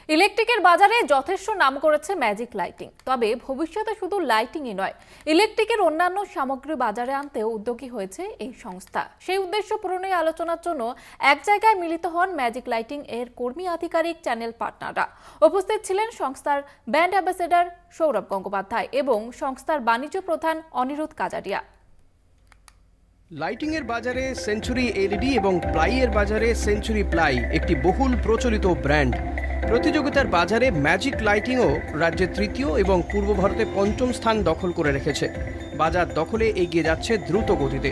ইলেকট্রিকের বাজারে যথেষ্ট নাম করেছে ম্যাজিক লাইটিং। তবে ভবিষ্যতে শুধু লাইটিংই নয়, ইলেকট্রিকের অন্যান্য সামগ্রী বাজারে আনতেও উদ্যোগী হয়েছে এই সংস্থা। সেই উদ্দেশ্য পূরণে আলোচনার জন্য এক জায়গায় মিলিত হন ম্যাজিক লাইটিং এর কর্মী, আধিকারিক, চ্যানেল পার্টনাররা। উপস্থিত ছিলেন সংস্থার ব্র্যান্ড অ্যাম্বাসেডর সৌরভ গঙ্গোপাধ্যায় এবং সংস্থার বাণিজ্য প্রধান অনিরুদ্ধ কাজারিয়া। লাইটিং এর বাজারে সেঞ্চুরি এলইডি এবং প্লাইয়ের বাজারে সেঞ্চুরি প্লাই একটি বহুল প্রচলিত ব্র্যান্ড। প্রতিযোগিতার বাজারে ম্যাজিক লাইটিংও রাজ্যে তৃতীয় এবং পূর্ব ভারতে পঞ্চম স্থান দখল করে রেখেছে। বাজার দখলে এগিয়ে যাচ্ছে দ্রুত গতিতে।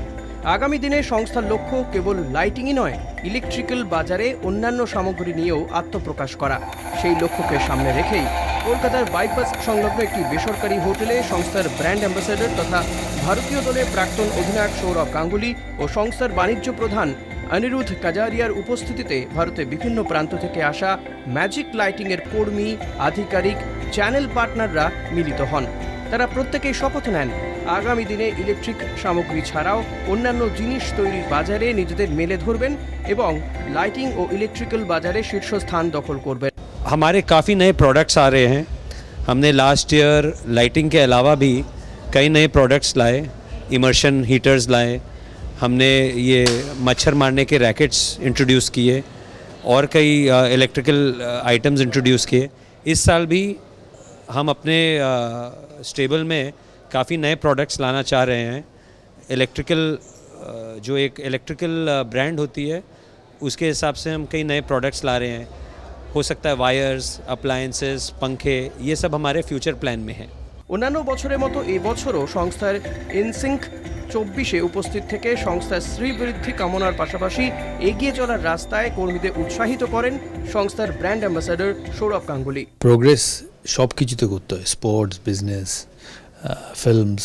আগামী দিনে সংস্থার লক্ষ্য কেবল লাইটিংই নয়, ইলেকট্রিক্যাল বাজারে অন্যান্য সামগ্রী নিয়েও আত্মপ্রকাশ করা। সেই লক্ষ্যকে সামনে রেখেই কলকাতার বাইপাস সংলগ্ন একটি বেসরকারি হোটেলে সংস্থার ব্র্যান্ড অ্যাম্বাসেডর তথা ভারতীয় দলের প্রাক্তন অধিনায়ক সৌরভ গাঙ্গুলি ও সংস্থার বাণিজ্য প্রধান অনিরুদ্ধ কাজারিয়ার উপস্থিতিতে ভারতের বিভিন্ন প্রান্ত থেকে আসা ম্যাজিক লাইটিংয়ের কর্মী, আধিকারিক, চ্যানেল পার্টনাররা মিলিত হন। তারা প্রত্যেকেই শপথ নেন আগামী দিনে ইলেকট্রিক সামগ্রী ছাড়াও অন্যান্য জিনিস তৈরির বাজারে নিজেদের মেলে ধরবেন এবং লাইটিং ও ইলেকট্রিক্যাল বাজারে শীর্ষস্থান দখল করবেন। हमारे काफ़ी नए प्रोडक्ट्स आ रहे हैं। हमने लास्ट ईयर लाइटिंग के अलावा भी कई नए प्रोडक्ट्स लाए, इमर्शन हीटर्स लाए, हमने ये मच्छर मारने के रैकेट्स इंट्रोड्यूस किए और कई इलेक्ट्रिकल आइटम्स इंट्रोड्यूस किए। इस साल भी हम अपने स्टेबल में काफ़ी नए प्रोडक्ट्स लाना चाह रहे हैं। इलेक्ट्रिकल जो एक इलेक्ट्रिकल ब्रांड होती है उसके हिसाब से हम कई नए प्रोडक्ट्स ला रहे हैं। हो सकता है वायर्स, अप्लायंसेस, पंखे, ये सब हमारे फ्यूचर प्लान में है। অন্যান্য বছরের মতো এই বছরও সংস্থার ইনসিঙ্ক 24-এ উপস্থিত থেকে সংস্থার শ্রীবৃদ্ধি কামনার পাশাপাশি এগিয়ে চলার রাস্তায় কর্মীদের উৎসাহিত করেন সংস্থার brand ambassador Sourav Ganguly. Progress সব কিছুতে করতে হয়, স্পোর্টস, বিজনেস, ফিল্মস।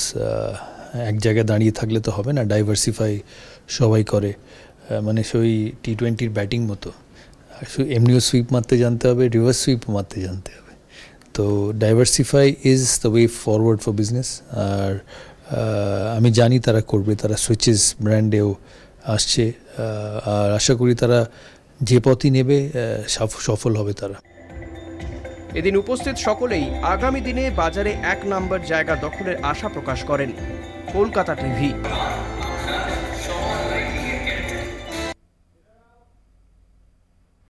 এক জায়গায় দাঁড়িয়ে থাকলে তো হবে না, ডাইভার্সিফাই সবাই করে। মানে সেই টি-20 ব্যাটিং মতো, এমনিও সুইপ মারতে জানতে হবে, রিভার্স সুইপ মারতে জানতে হবে। তো diversify is the way forward for business. আর আমি জানি তারা করবে, তারা সুইচেস ব্র্যান্ডেও আসছে। আর আশা করি তারা যে পথই নেবে সফল হবে তারা। এদিন উপস্থিত সকলেই আগামী দিনে বাজারে 1 নম্বর জায়গা দখলের আশা প্রকাশ করেন। কলকাতা টিভি।